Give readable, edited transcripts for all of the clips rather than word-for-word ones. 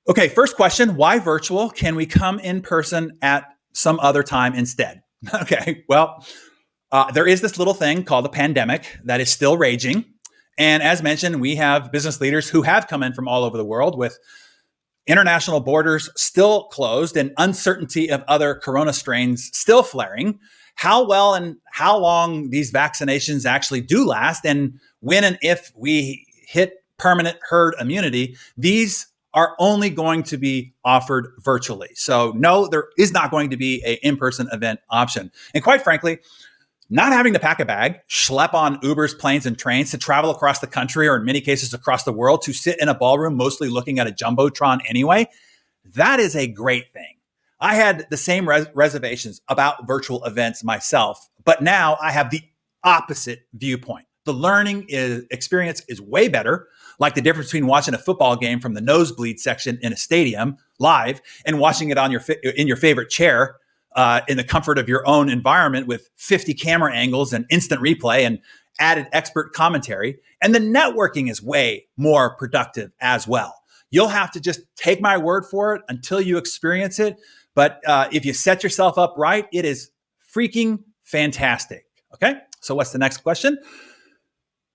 Okay, first question, why virtual? Can we come in person at some other time instead? Okay, well, there is this little thing called the pandemic that is still raging. And as mentioned, we have business leaders who have come in from all over the world with international borders still closed and uncertainty of other corona strains still flaring. How well and how long these vaccinations actually do last, and when and if we hit permanent herd immunity, these are only going to be offered virtually. So no, there is not going to be an in-person event option. And quite frankly, not having to pack a bag, schlep on Ubers, planes, and trains to travel across the country, or in many cases across the world, to sit in a ballroom, mostly looking at a Jumbotron anyway, that is a great thing. I had the same reservations about virtual events myself, but now I have the opposite viewpoint. The learning experience is way better, like the difference between watching a football game from the nosebleed section in a stadium live and watching it on in your favorite chair in the comfort of your own environment with 50 camera angles and instant replay and added expert commentary. And the networking is way more productive as well. You'll have to just take my word for it until you experience it. But if you set yourself up right, it is freaking fantastic. Okay, so what's the next question?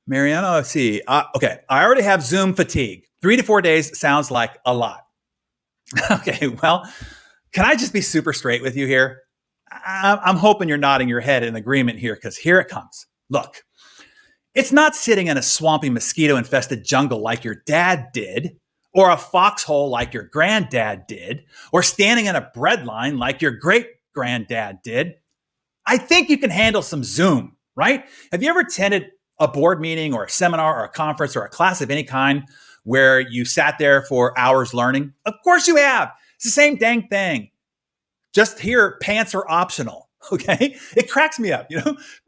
Mariana, let's see. Okay, I already have Zoom fatigue. 3 to 4 days sounds like a lot. Okay, well, can I just be super straight with you here? I'm hoping you're nodding your head in agreement here, because here it comes. Look, it's not sitting in a swampy, mosquito-infested jungle like your dad did, or a foxhole like your granddad did, or standing in a bread line like your great-granddad did. I think you can handle some Zoom, right? Have you ever attended a board meeting or a seminar or a conference or a class of any kind where you sat there for hours learning? Of course you have. It's the same dang thing. Just here, pants are optional, okay? It cracks me up,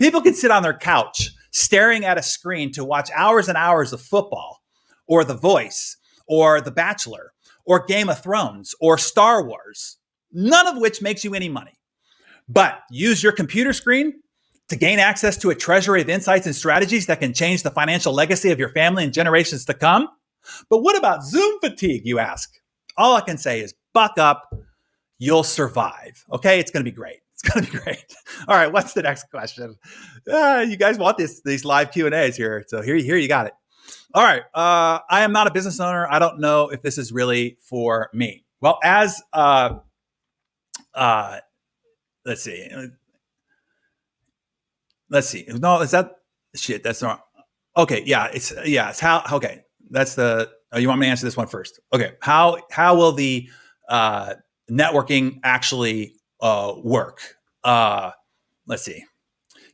People can sit on their couch staring at a screen to watch hours and hours of football or The Voice or The Bachelor or Game of Thrones or Star Wars, none of which makes you any money. But use your computer screen to gain access to a treasury of insights and strategies that can change the financial legacy of your family and generations to come. But what about Zoom fatigue, you ask? All I can say is buck up. You'll survive. Okay, it's going to be great. It's going to be great. All right, what's the next question? You guys want these live Q&As here. So here you got it. All right, I am not a business owner. I don't know if this is really for me. Well, as, let's see. No, is that shit? That's not. Okay, it's how, okay. That's you want me to answer this one first? Okay, how will the networking actually work? Let's see.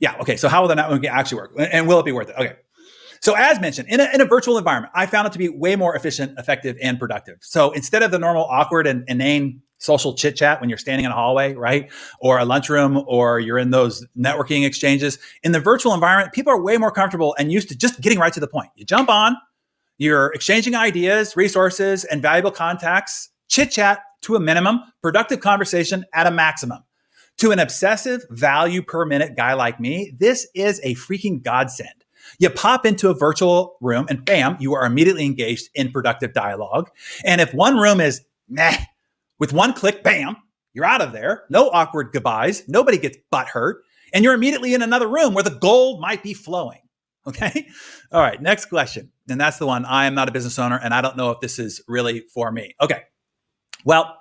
Yeah, okay, so how will the networking actually work? And will it be worth it? Okay. So as mentioned, in a virtual environment, I found it to be way more efficient, effective, and productive. So instead of the normal awkward and inane social chit chat when you're standing in a hallway, right? Or a lunchroom, or you're in those networking exchanges, in the virtual environment, people are way more comfortable and used to just getting right to the point. You jump on, you're exchanging ideas, resources, and valuable contacts, chit chat to a minimum, productive conversation at a maximum. To an obsessive value per minute guy like me, this is a freaking godsend. You pop into a virtual room and bam, you are immediately engaged in productive dialogue. And if one room is meh, with one click, bam, you're out of there. No awkward goodbyes. Nobody gets butt hurt. And you're immediately in another room where the gold might be flowing. Okay. All right. Next question. And that's the one. I am not a business owner, and I don't know if this is really for me. Okay. Well,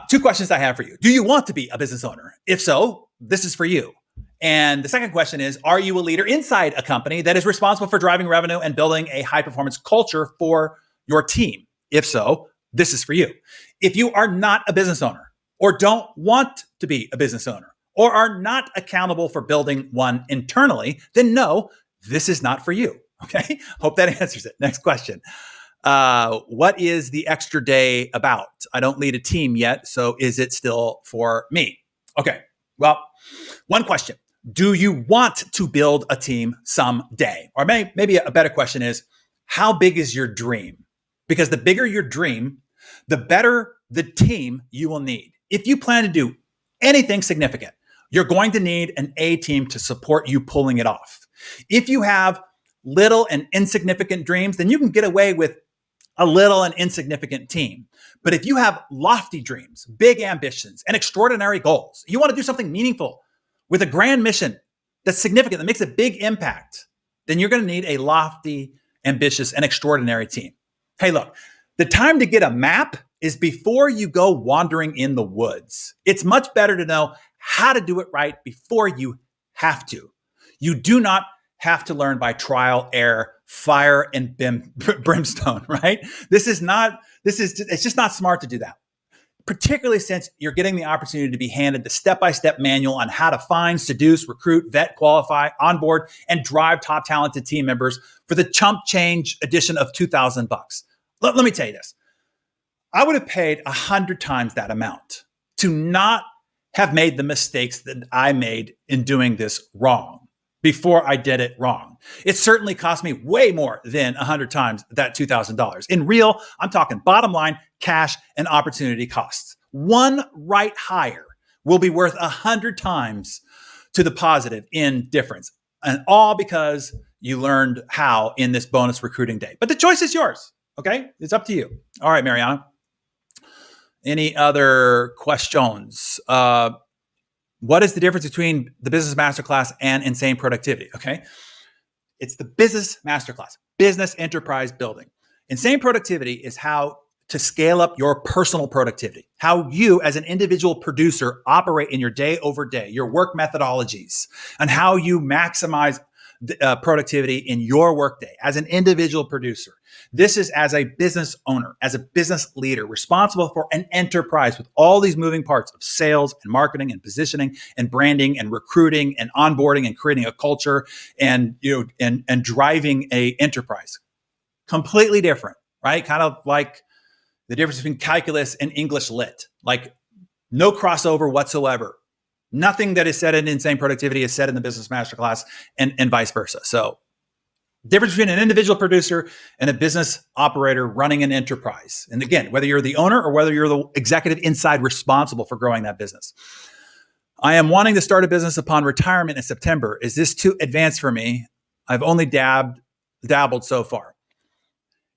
2 questions I have for you. Do you want to be a business owner? If so, this is for you. And the second question is, are you a leader inside a company that is responsible for driving revenue and building a high performance culture for your team? If so, this is for you. If you are not a business owner, or don't want to be a business owner, or are not accountable for building one internally, then no, this is not for you. Okay. Hope that answers it. Next question. What is the extra day about? I don't lead a team yet, so is it still for me? Okay. Well, one question. Do you want to build a team someday? Or maybe a better question is, how big is your dream? Because the bigger your dream, the better the team you will need. If you plan to do anything significant, you're going to need an A team to support you pulling it off. If you have little and insignificant dreams, then you can get away with a little and insignificant team. But if you have lofty dreams, big ambitions, and extraordinary goals, you want to do something meaningful with a grand mission that's significant, that makes a big impact, then you're going to need a lofty, ambitious, and extraordinary team. Hey, look, the time to get a map is before you go wandering in the woods. It's much better to know how to do it right before you have to. You do not have to learn by trial, error, fire, and brimstone, right? It's just not smart to do that. Particularly since you're getting the opportunity to be handed the step-by-step manual on how to find, seduce, recruit, vet, qualify, onboard, and drive top talented team members for the chump change edition of $2,000. Let me tell you this. I would have paid 100 times that amount to not have made the mistakes that I made in doing this wrong before I did it wrong. It certainly cost me way more than 100 times that $2,000. In real, I'm talking bottom line, cash and opportunity costs. One right hire will be worth 100 times to the positive in difference. And all because you learned how in this bonus recruiting day. But the choice is yours, okay? It's up to you. All right, Mariana. Any other questions? What is the difference between the Business Masterclass and Insane Productivity? Okay. It's the Business Masterclass, business enterprise building. Insane Productivity is how to scale up your personal productivity, how you as an individual producer operate in your day over day, your work methodologies, and how you maximize productivity in your workday as an individual producer. This is as a business owner, as a business leader, responsible for an enterprise with all these moving parts of sales and marketing and positioning and branding and recruiting and onboarding and creating a culture and driving a enterprise. Completely different, right? Kind of like the difference between calculus and English lit, like no crossover whatsoever. Nothing that is said in Insane Productivity is said in the Business Masterclass and vice versa. So difference between an individual producer and a business operator running an enterprise. And again, whether you're the owner or whether you're the executive inside responsible for growing that business. I am wanting to start a business upon retirement in September. Is this too advanced for me? I've only dabbled so far.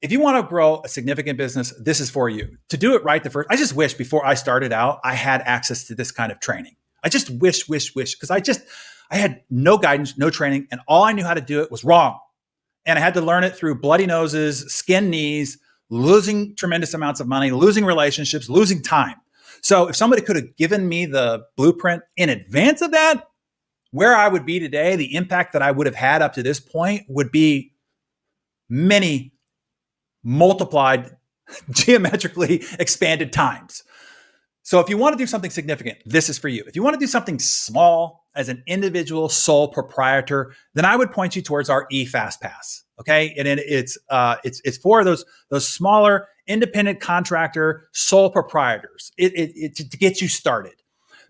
If you want to grow a significant business, this is for you. To do it right I just wish before I started out, I had access to this kind of training. I just wish, because I had no guidance, no training, and all I knew how to do it was wrong. And I had to learn it through bloody noses, skinned knees, losing tremendous amounts of money, losing relationships, losing time. So if somebody could have given me the blueprint in advance of that, where I would be today, the impact that I would have had up to this point would be many multiplied, geometrically expanded times. So if you want to do something significant, this is for you. If you want to do something small as an individual sole proprietor, then I would point you towards our eFast Pass. Okay, and it's for those smaller independent contractor sole proprietors. It to get you started.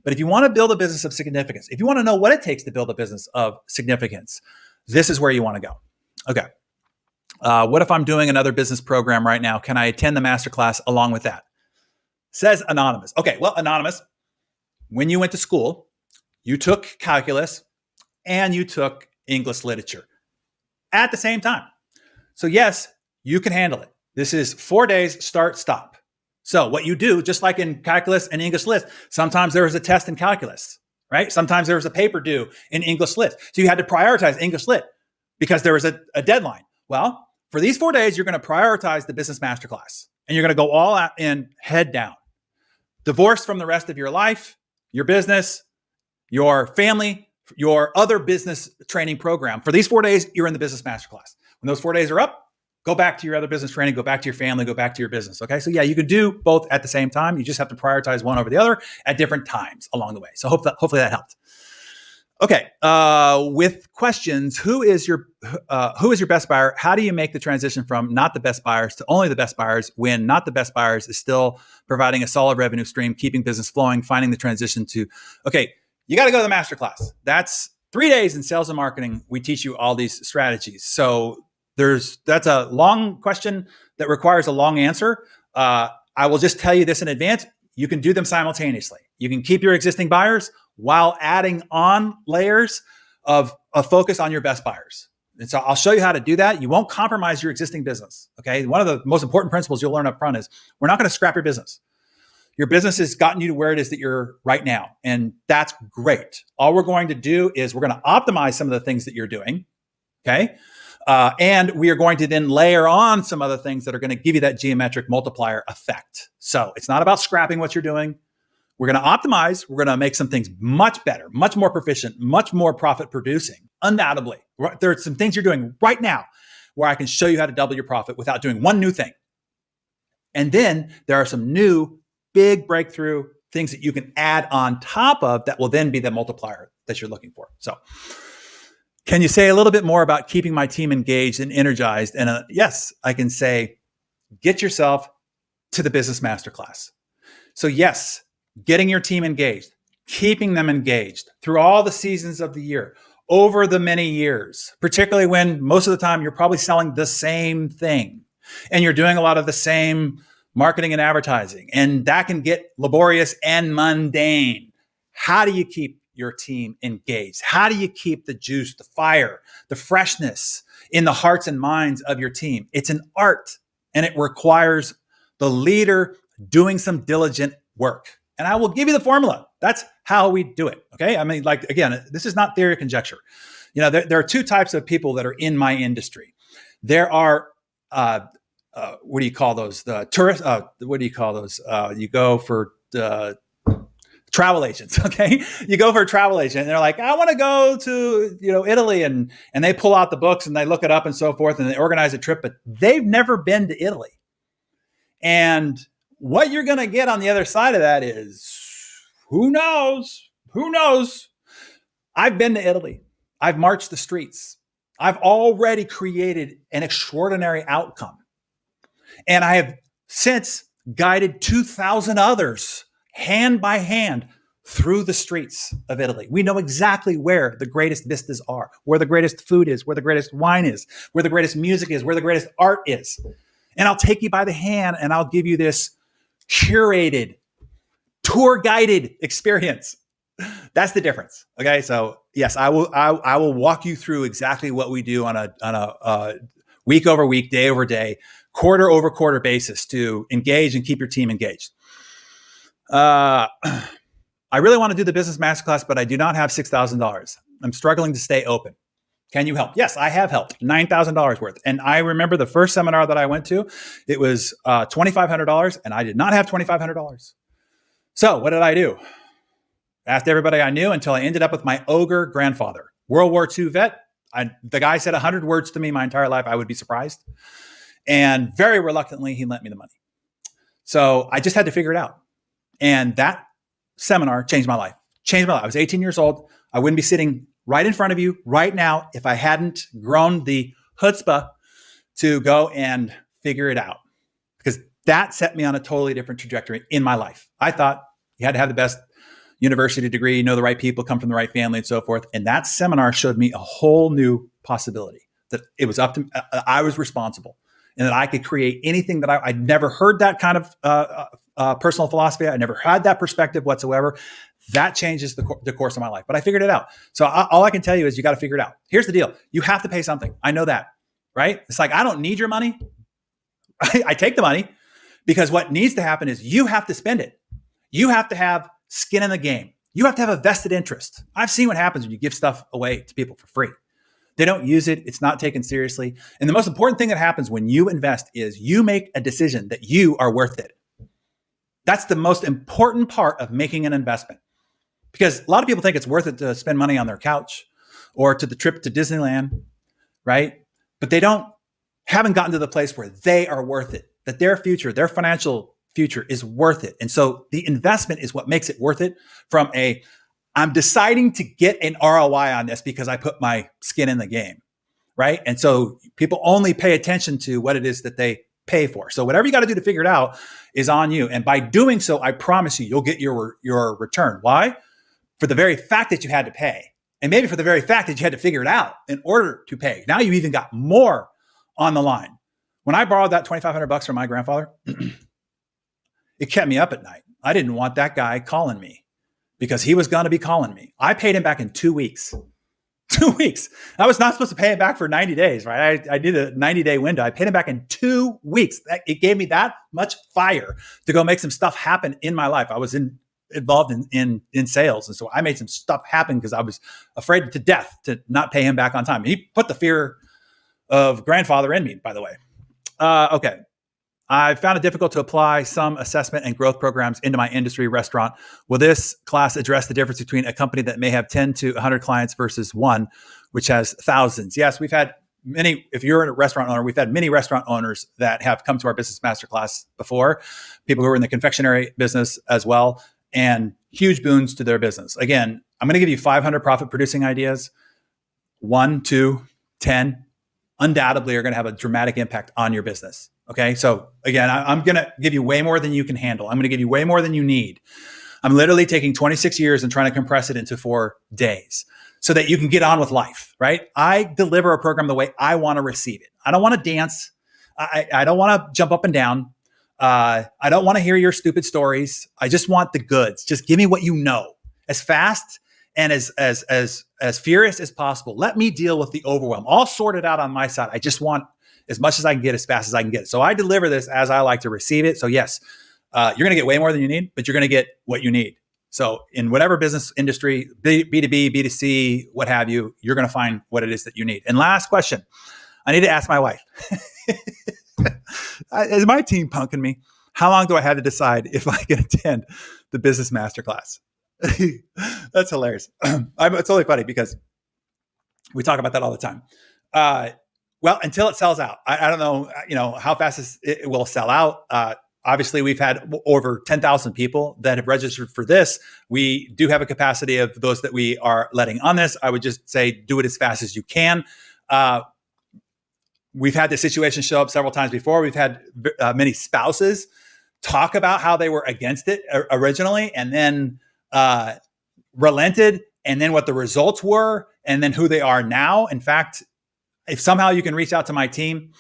But if you want to build a business of significance, if you want to know what it takes to build a business of significance, this is where you want to go. Okay. What if I'm doing another business program right now? Can I attend the masterclass along with that? Says Anonymous. Okay, well, Anonymous, when you went to school, you took calculus and you took English literature at the same time. So yes, you can handle it. This is 4 days, start, stop. So what you do, just like in calculus and English lit, sometimes there was a test in calculus, right? Sometimes there was a paper due in English lit. So you had to prioritize English lit because there was a deadline. Well, for these 4 days, you're going to prioritize the business masterclass and you're going to go all out in head down. Divorced from the rest of your life, your business, your family, your other business training program. For these 4 days, you're in the business masterclass. When those 4 days are up, go back to your other business training, go back to your family, go back to your business. Okay. So yeah, you can do both at the same time. You just have to prioritize one over the other at different times along the way. So hopefully that helped. Okay. With questions, who is your best buyer? How do you make the transition from not the best buyers to only the best buyers when not the best buyers is still providing a solid revenue stream, keeping business flowing, finding the transition to, okay, you got to go to the masterclass. That's 3 days in sales and marketing. We teach you all these strategies. So that's a long question that requires a long answer. I will just tell you this in advance. You can do them simultaneously. You can keep your existing buyers while adding on layers of a focus on your best buyers. And so I'll show you how to do that. You won't compromise your existing business. Okay. One of the most important principles you'll learn up front is we're not going to scrap your business. Your business has gotten you to where it is that you're right now. And that's great. All we're going to do is we're going to optimize some of the things that you're doing. Okay. And we are going to then layer on some other things that are going to give you that geometric multiplier effect. So it's not about scrapping what you're doing. We're going to optimize. We're going to make some things much better, much more proficient, much more profit producing. Undoubtedly, there are some things you're doing right now where I can show you how to double your profit without doing one new thing. And then there are some new big breakthrough things that you can add on top of that will then be the multiplier that you're looking for. So can you say a little bit more about keeping my team engaged and energized? And yes, I can say, get yourself to the business masterclass. So yes, getting your team engaged, keeping them engaged through all the seasons of the year, over the many years, particularly when most of the time you're probably selling the same thing and you're doing a lot of the same marketing and advertising, and that can get laborious and mundane. How do you keep your team engaged? How do you keep the juice, the fire, the freshness in the hearts and minds of your team? It's an art, and it requires the leader doing some diligent work. And I will give you the formula. That's how we do it. Okay. I mean, like, again, this is not theory or conjecture. You know, there are two types of people that are in my industry. There are, what do you call those? The tourists, what do you call those? You go for travel agents. Okay. You go for a travel agent and they're like, I want to go to, Italy, and they pull out the books and they look it up and so forth and they organize a trip, but they've never been to Italy. And what you're going to get on the other side of that is, who knows? Who knows? I've been to Italy. I've marched the streets. I've already created an extraordinary outcome. And I have since guided 2,000 others hand by hand through the streets of Italy. We know exactly where the greatest vistas are, where the greatest food is, where the greatest wine is, where the greatest music is, where the greatest art is. And I'll take you by the hand and I'll give you this curated, tour guided experience. That's the difference. Okay. So yes, I will walk you through exactly what we do on a week over week, day over day, quarter over quarter basis to engage and keep your team engaged. I really want to do the business masterclass, but I do not have $6,000. I'm struggling to stay open. Can you help? Yes, I have helped. $9,000 worth. And I remember the first seminar that I went to, it was $2,500 and I did not have $2,500. So what did I do? Asked everybody I knew until I ended up with my ogre grandfather, World War II vet. The guy said 100 words to me my entire life. I would be surprised. And very reluctantly, he lent me the money. So I just had to figure it out. And that seminar changed my life. I was 18 years old. I wouldn't be sitting right in front of you right now if I hadn't grown the chutzpah to go and figure it out, because that set me on a totally different trajectory in my life. I thought you had to have the best university degree, know the right people, come from the right family, and so forth. And that seminar showed me a whole new possibility, that it was up to I was responsible, and that I could create anything that I'd never heard that kind of personal philosophy. I never had that perspective whatsoever. That changes the course of my life. But I figured it out. So all I can tell you is you got to figure it out. Here's the deal. You have to pay something. I know that, right? It's like, I don't need your money. I take the money, because what needs to happen is you have to spend it. You have to have skin in the game. You have to have a vested interest. I've seen what happens when you give stuff away to people for free. They don't use it. It's not taken seriously. And the most important thing that happens when you invest is you make a decision that you are worth it. That's the most important part of making an investment. Because a lot of people think it's worth it to spend money on their couch or to the trip to Disneyland, right? But they haven't gotten to the place where they are worth it, that their future, their financial future is worth it. And so the investment is what makes it worth it, from I'm deciding to get an ROI on this because I put my skin in the game, right? And so people only pay attention to what it is that they pay for. So whatever you got to do to figure it out is on you. And by doing so, I promise you'll get your return. Why? For the very fact that you had to pay, and maybe for the very fact that you had to figure it out in order to pay. Now you even got more on the line. When I borrowed that $2,500 from my grandfather, it kept me up at night. I didn't want that guy calling me, because he was going to be calling me. I paid him back in 2 weeks. 2 weeks. I was not supposed to pay him back for 90 days, right? I did a 90-day window. I paid him back in 2 weeks. It gave me that much fire to go make some stuff happen in my life. I was involved in sales. And so I made some stuff happen because I was afraid to death to not pay him back on time. He put the fear of grandfather in me, by the way. Okay. I found it difficult to apply some assessment and growth programs into my industry, restaurant. Will this class address the difference between a company that may have 10 to 100 clients versus one, which has thousands? Yes, we've had many, if you're a restaurant owner, we've had many restaurant owners that have come to our business masterclass before, people who are in the confectionery business as well, and huge boons to their business. Again, I'm going to give you 500 profit producing ideas. 1, 2, 10 undoubtedly are going to have a dramatic impact on your business. Okay. So again, I'm going to give you way more than you can handle. I'm going to give you way more than you need. I'm literally taking 26 years and trying to compress it into 4 days so that you can get on with life, right? I deliver a program the way I want to receive it. I don't want to dance. I don't want to jump up and down. I don't want to hear your stupid stories. I just want the goods. Just give me what you know as fast and as furious as possible. Let me deal with the overwhelm. I'll sort it out on my side. I just want as much as I can get, as fast as I can get it. So I deliver this as I like to receive it. So yes, you're going to get way more than you need, but you're going to get what you need. So in whatever business industry, B2B, B2C, what have you, you're going to find what it is that you need. And last question, I need to ask my wife. Is my team punking me? How long do I have to decide if I can attend the business masterclass? That's hilarious. It's only funny because we talk about that all the time. Well, until it sells out. I don't know, how fast it will sell out. Obviously, we've had over 10,000 people that have registered for this. We do have a capacity of those that we are letting on this. I would just say do it as fast as you can. We've had this situation show up several times before. We've had many spouses talk about how they were against it originally and then relented, and then what the results were, and then who they are now. In fact, if somehow you can reach out to my team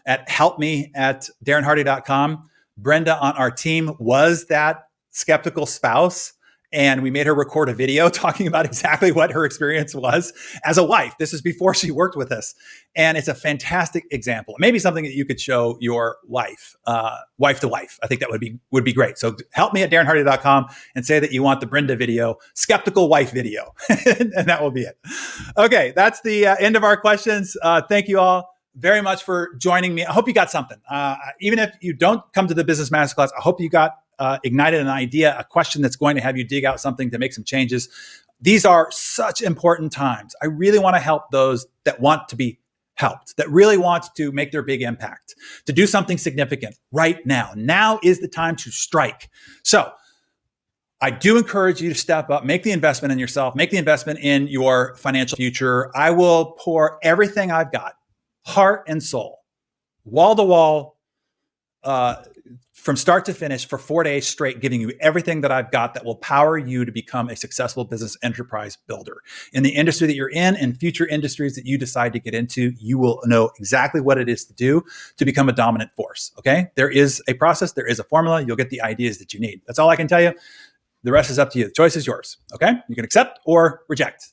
at helpme@darrenhardy.com, Brenda on our team was that skeptical spouse. And we made her record a video talking about exactly what her experience was as a wife. This is before she worked with us. And it's a fantastic example. Maybe something that you could show your wife, wife to wife. I think that would be great. So help me at darrenhardy.com and say that you want the Brenda video, skeptical wife video. And that will be it. Okay, that's the end of our questions. Thank you all very much for joining me. I hope you got something. Even if you don't come to the business masterclass, I hope you got ignited an idea, a question that's going to have you dig out something to make some changes. These are such important times. I really want to help those that want to be helped, that really want to make their big impact, to do something significant right now. Now is the time to strike. So I do encourage you to step up, make the investment in yourself, make the investment in your financial future. I will pour everything I've got, heart and soul, wall to wall, from start to finish for 4 days straight, giving you everything that I've got that will power you to become a successful business enterprise builder. In the industry that you're in and future industries that you decide to get into, you will know exactly what it is to do to become a dominant force. Okay. There is a process. There is a formula. You'll get the ideas that you need. That's all I can tell you. The rest is up to you. The choice is yours. Okay. You can accept or reject.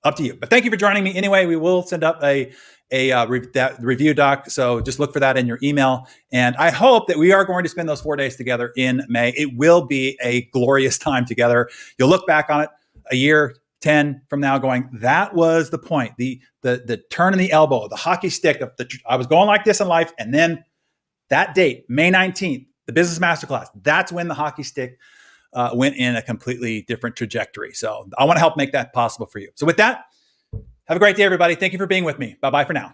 Up to you. But thank you for joining me. Anyway, we will send up a review doc. So just look for that in your email. And I hope that we are going to spend those 4 days together in May. It will be a glorious time together. You'll look back on it a year, 10 from now going, that was the point. The turn in the elbow, the hockey stick of I was going like this in life. And then that date, May 19th, the business masterclass, that's when the hockey stick went in a completely different trajectory. So I want to help make that possible for you. So with that, have a great day, everybody. Thank you for being with me. Bye-bye for now.